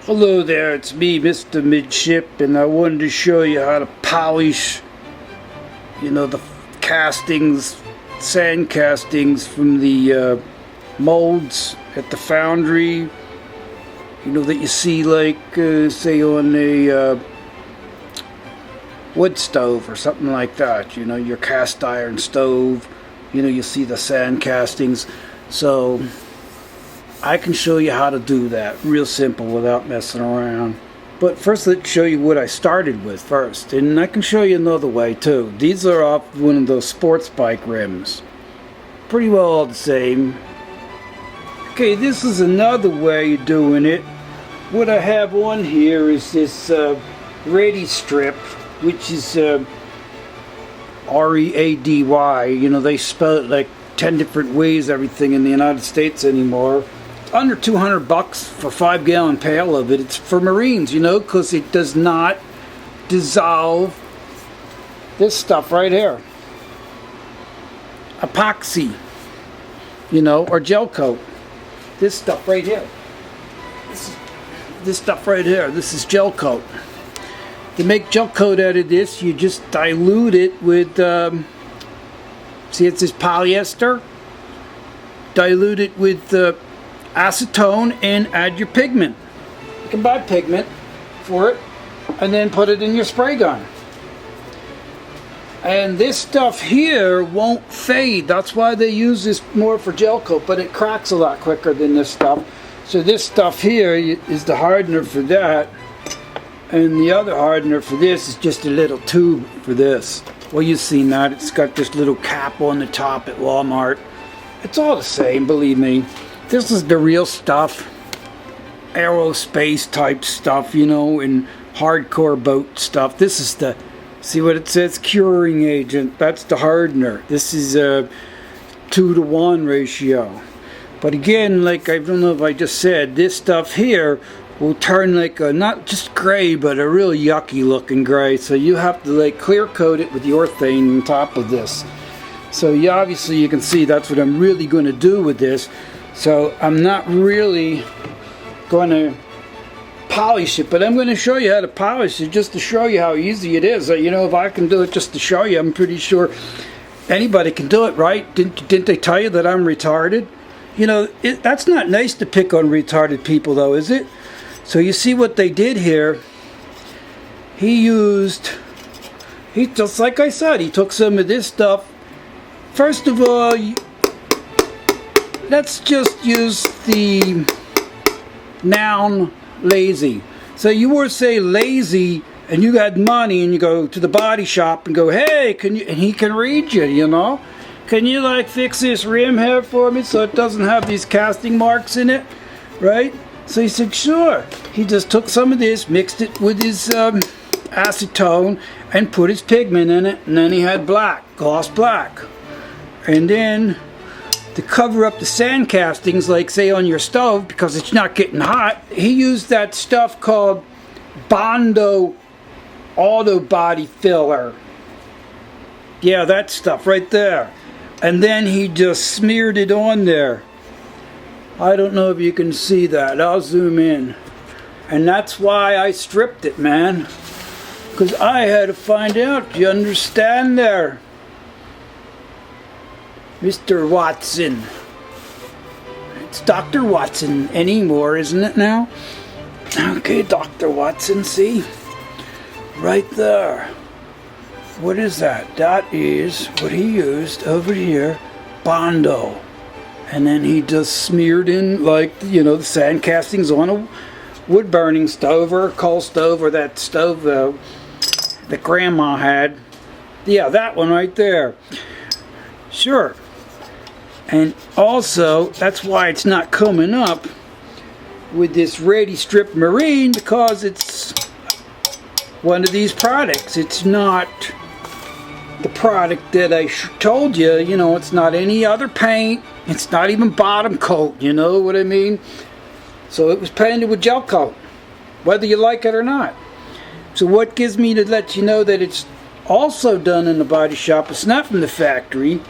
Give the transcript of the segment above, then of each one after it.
Hello there, it's me, Mr. Midship, and I wanted to show you how to polish, the castings, sand castings from the molds at the foundry, that you see like, say on a wood stove or something like that, your cast iron stove, you see the sand castings. So I can show you how to do that real simple without messing around. But first, let's show you what I started with first, and I can show you another way too. These are off one of those sports bike rims, pretty well all the same. Okay, this is another way of doing it. What I have on here is this ready strip, which is R-E-A-D-Y. They spell it like 10 different ways, everything in the United States anymore. Under $200 for 5-gallon pail of it. It's for Marines, because it does not dissolve this stuff right here. Epoxy, or gel coat. This stuff right here. This stuff right here. This is gel coat. To make gel coat out of this, you just dilute it with, see, it's this polyester. Dilute it with acetone and add your pigment. You can buy pigment for it and then put it in your spray gun. And this stuff here won't fade. That's why they use this more for gel coat, but it cracks a lot quicker than this stuff. So this stuff here is the hardener for that, and the other hardener for this is just a little tube for this. Well, you've seen that. It's got this little cap on the top at Walmart. It's all the same, believe me. This is the real stuff, aerospace type stuff, and hardcore boat stuff. This is the, see what it says, curing agent. That's the hardener. This is a 2-to-1 ratio. But again, like I don't know if I just said, this stuff here will turn like a, not just gray, but a real yucky looking gray. So you have to like clear coat it with urethane on top of this. So obviously you can see that's what I'm really going to do with this. So I'm not really going to polish it, but I'm going to show you how to polish it just to show you how easy it is. If I can do it just to show you, I'm pretty sure anybody can do it, right? Didn't they tell you that I'm retarded? That's not nice to pick on retarded people though, is it? So you see what they did here. He just like I said, he took some of this stuff. First of all, let's just use the noun lazy. So you were say lazy and you got money and you go to the body shop and go, hey, can you, and he can read you, Can you like fix this rim here for me so it doesn't have these casting marks in it, right? So he said, sure. He just took some of this, mixed it with his acetone and put his pigment in it, and then he had black, gloss black. And then to cover up the sand castings, like say on your stove, because it's not getting hot, he used that stuff called Bondo Auto Body Filler. Yeah, that stuff right there. And then he just smeared it on there. I don't know if you can see that. I'll zoom in. And that's why I stripped it, man. Because I had to find out. You understand there? Mr. Watson. It's Dr. Watson anymore, isn't it now? Okay, Dr. Watson, see? Right there. What is that? That is what he used over here, Bondo. And then he just smeared in like, the sand castings on a wood burning stove or a coal stove, or that stove that Grandma had. Yeah, that one right there. Sure. And also, that's why it's not coming up with this Ready Strip Marine, because it's one of these products. It's not the product that I told you, it's not any other paint. It's not even bottom coat, you know what I mean? So it was painted with gel coat, whether you like it or not. So what gives me to let you know that it's also done in the body shop, it's not from the factory,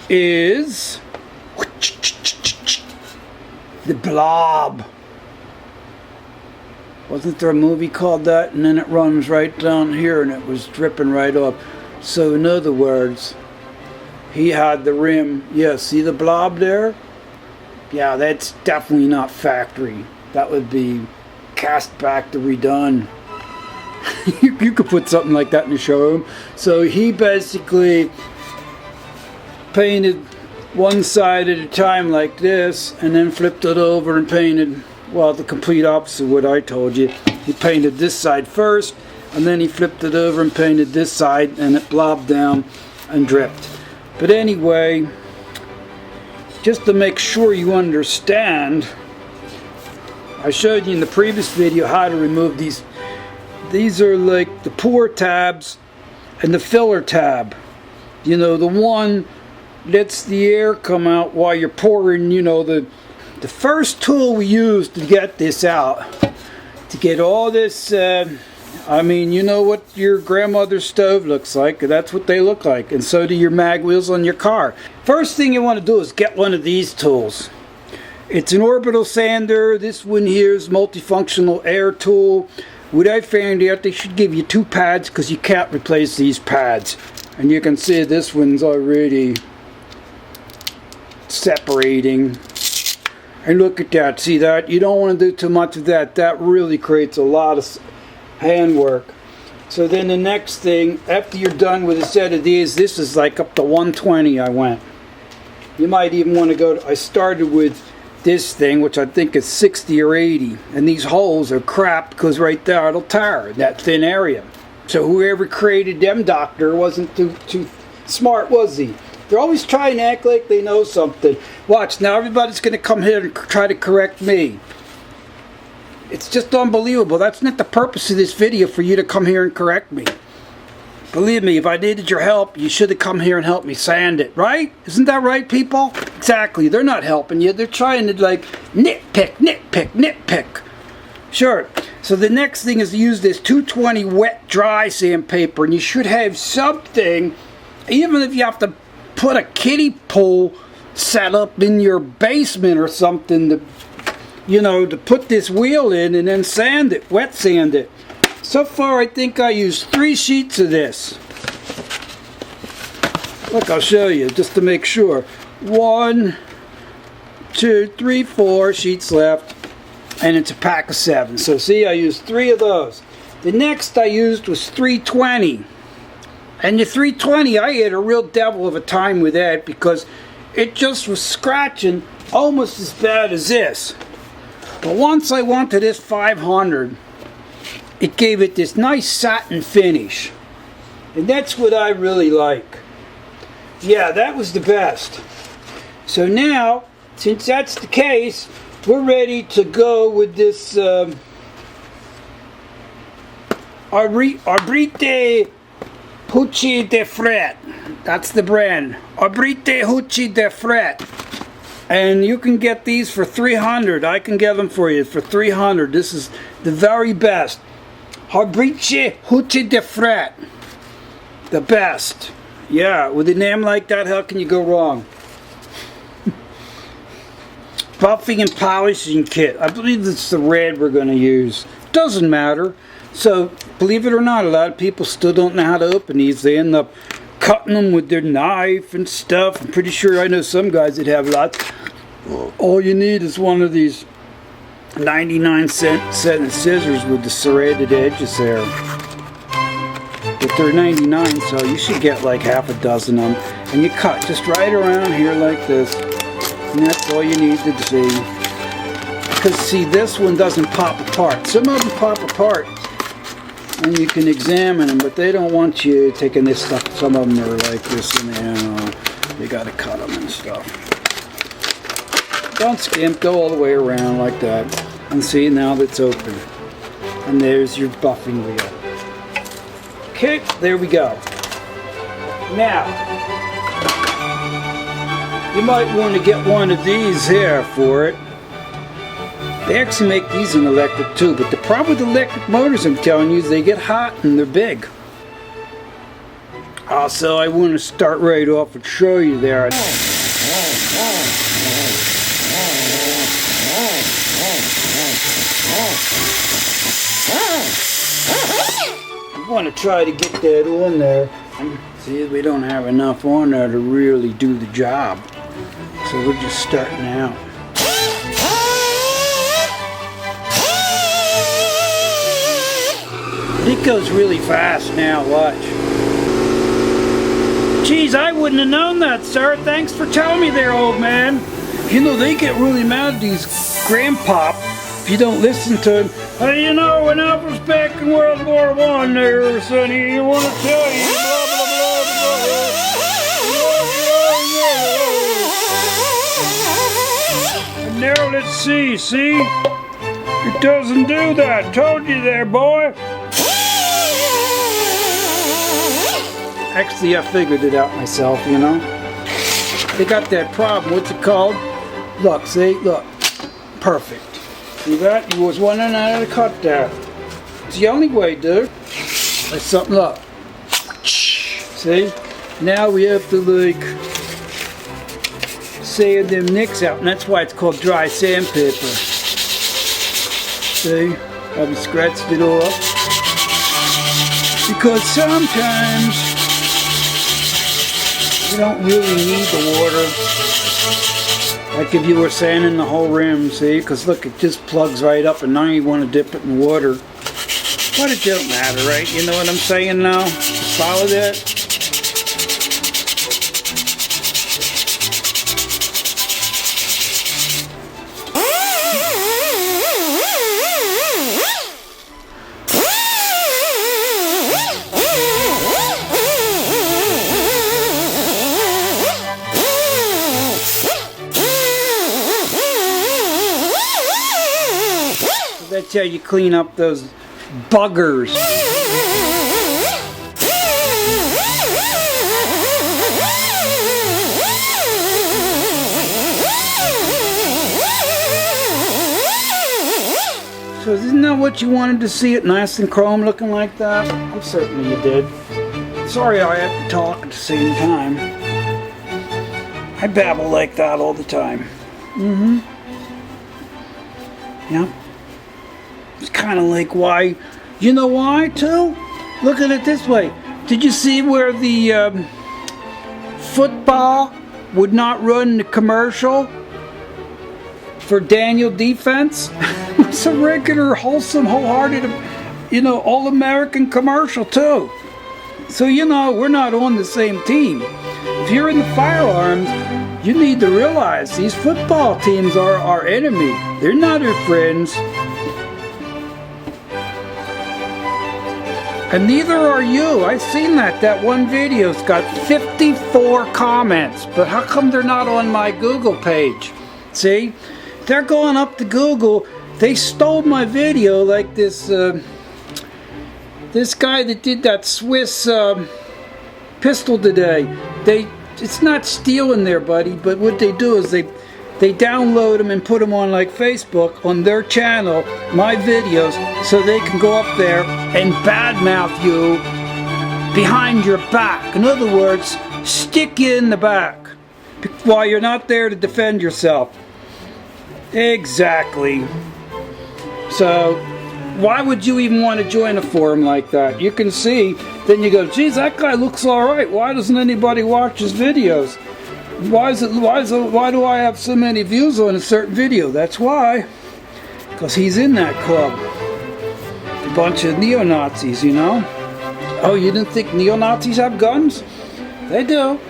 is the blob. Wasn't there a movie called that? And then it runs right down here and it was dripping right off. So in other words, he had the rim. Yeah, see the blob there? Yeah, that's definitely not factory. That would be cast back to redone. You could put something like that in the showroom. So he basically painted one side at a time like this, and then flipped it over and painted, well, the complete opposite of what I told you. He painted this side first, and then he flipped it over and painted this side, and it blobbed down and dripped. But anyway, just to make sure you understand, I showed you in the previous video how to remove these. These are like the pour tabs and the filler tab. You know, the one lets the air come out while you're pouring. You know, the first tool we used to get this out, to get all this, I mean, you know what your grandmother's stove looks like. That's what they look like. And so do your mag wheels on your car. First thing you want to do is get one of these tools. It's an orbital sander. This one here is multifunctional air tool. What I found out, they should give you 2 pads because you can't replace these pads. And you can see this one's already separating. And look at that. See that? You don't want to do too much of that. That really creates a lot of handwork. So then the next thing, after you're done with a set of these, this is like up to 120 I went. You might even want to go to, I started with this thing, which I think is 60 or 80, and these holes are crap because right there it'll tear that thin area. So whoever created them doctor wasn't too smart, was he? They're always trying to act like they know something. Watch, now everybody's going to come here and try to correct me. It's just unbelievable. That's not the purpose of this video, for you to come here and correct me. Believe me, if I needed your help, you should have come here and helped me sand it, right? Isn't that right, people? Exactly. They're not helping you. They're trying to, like, nitpick. Sure. So the next thing is to use this 220 wet dry sandpaper, and you should have something, even if you have to put a kiddie pool set up in your basement or something, to, you know, to put this wheel in and then sand it, wet sand it. So far, I think I used 3 sheets of this. Look, I'll show you, just to make sure. 1, 2, 3, 4 sheets left, and it's a pack of 7. So see, I used 3 of those. The next I used was 320. And the 320, I had a real devil of a time with that because it just was scratching almost as bad as this. But once I went to this 500, it gave it this nice satin finish. And that's what I really like. Yeah, that was the best. So now, since that's the case, we're ready to go with this Arbrite Hucci de Fret. That's the brand. Arbrite Hucci de Fret. And you can get these for $300. I can get them for you for $300. This is the very best. Arbrite Hucci de Fret. The best. Yeah, with a name like that, how can you go wrong? Buffing and polishing kit. I believe it's the red we're going to use. Doesn't matter. So, believe it or not, a lot of people still don't know how to open these. They end up cutting them with their knife and stuff. I'm pretty sure I know some guys that have lots. All you need is one of these 99-cent set of scissors with the serrated edges there. But they're 99, so you should get like half a dozen of them. And you cut just right around here like this. And that's all you need to see. Because see, this one doesn't pop apart. Some of them pop apart. And you can examine them, but they don't want you taking this stuff. Some of them are like this, and you gotta cut them and stuff. Don't skimp, go all the way around like that. And see, now that's open. And there's your buffing wheel. Okay, there we go. Now, you might want to get one of these here for it. They actually make these in electric too, but the problem with electric motors, I'm telling you, is they get hot and they're big. Also, I want to start right off and show you there. want to try to get that on there. See, we don't have enough on there to really do the job. So we're just starting out. It goes really fast now, watch. Geez, I wouldn't have known that, sir. Thanks for telling me there, old man. You know, they get really mad, these grandpop, if you don't listen to them. Hey, you know, when I was back in World War I there, sonny, you want to tell you, blah, blah, blah, blah, blah. And now let's see? It doesn't do that. Told you there, boy. Actually, I figured it out myself, you know. They got that problem. What's it called? Look, see? Look. Perfect. See that? You was wondering how to cut that. It's the only way, dude. Like something up. See? Now we have to, like, sand them nicks out. And that's why it's called dry sandpaper. See? I've scratched it off. Because sometimes you don't really need the water, like if you were sanding the whole rim, see? Because look, it just plugs right up, and now you want to dip it in water. But it don't matter, right? You know what I'm saying now? Follow that? That's how you clean up those buggers. So isn't that what you wanted to see it nice and chrome looking like that? I'm certain you did. Sorry I have to talk at the same time. I babble like that all the time. Yeah. It's kind of like why, you know why too? Look at it this way. Did you see where the football would not run the commercial for Daniel Defense? It's a regular, wholesome, wholehearted, you know, all-American commercial too. So, you know, we're not on the same team. If you're in the firearms, you need to realize these football teams are our enemy. They're not our friends. And neither are you. I've seen that one video's got 54 comments. But how come they're not on my Google page? See? They're going up to Google. They stole my video like this guy that did that Swiss pistol today. It's not stealing there, buddy, but what they do is they download them and put them on like Facebook on their channel, my videos, so they can go up there and badmouth you behind your back. In other words, stick you in the back while you're not there to defend yourself. Exactly. So why would you even want to join a forum like that? You can see, then you go, geez, that guy looks alright. Why doesn't anybody watch his videos? Why do I have so many views on a certain video? That's why. Because he's in that club. A bunch of neo-Nazis, you know? Oh, you didn't think neo-Nazis have guns? They do.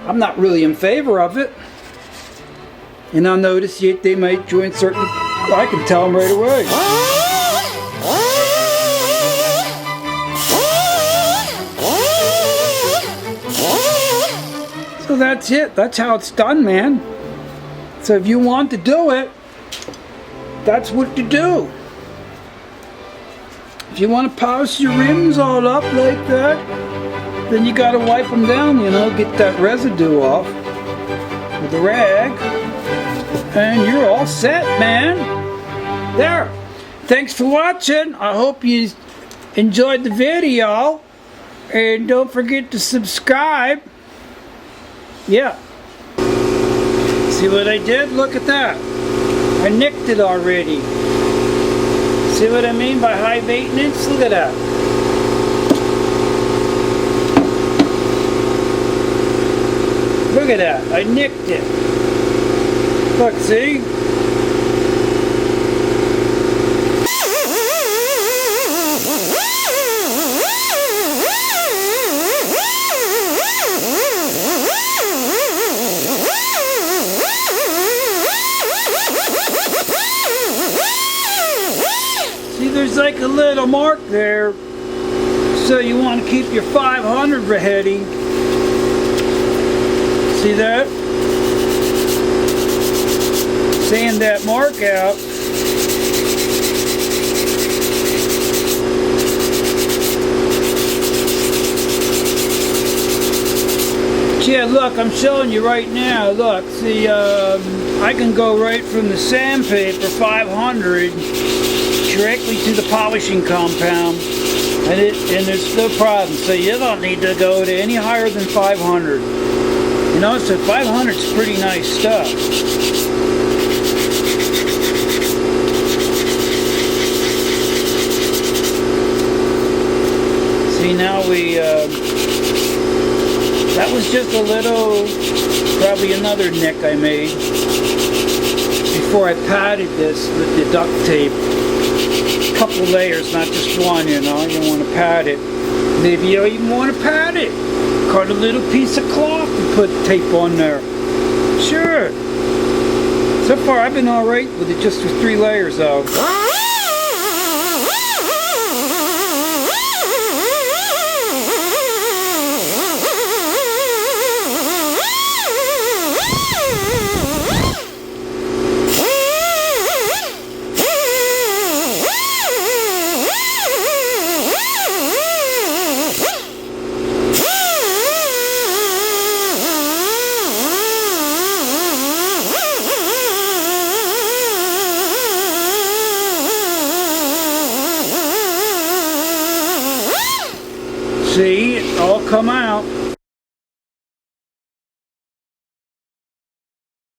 I'm not really in favor of it. And I'll notice they might join certain... I can tell them right away. So that's it. That's how it's done, man. So if you want to do it, that's what you do. If you want to polish your rims all up like that, then you got to wipe them down, you know, get that residue off with a rag. And you're all set, man. There. Thanks for watching. I hope you enjoyed the video. And don't forget to subscribe. Yeah. See what I did? Look at that. I nicked it already. See what I mean by high maintenance? Look at that. at that. I nicked it. Look, see? See, there's like a little mark there. So you want to keep your 500 ready. See that? Sand that mark out. Yeah, look, I'm showing you right now. Look, see, I can go right from the sandpaper 500 directly to the polishing compound, and there's no problem. So you don't need to go to any higher than 500. You know, so 500 is pretty nice stuff. See, now that was just a little, probably another nick I made before I padded this with the duct tape. A couple layers, not just one, you know. You want to pad it. Maybe you even want to pad it. Cut a little piece of cloth and put tape on there. Sure. So far I've been alright with it just with 3 layers though. See, it all come out.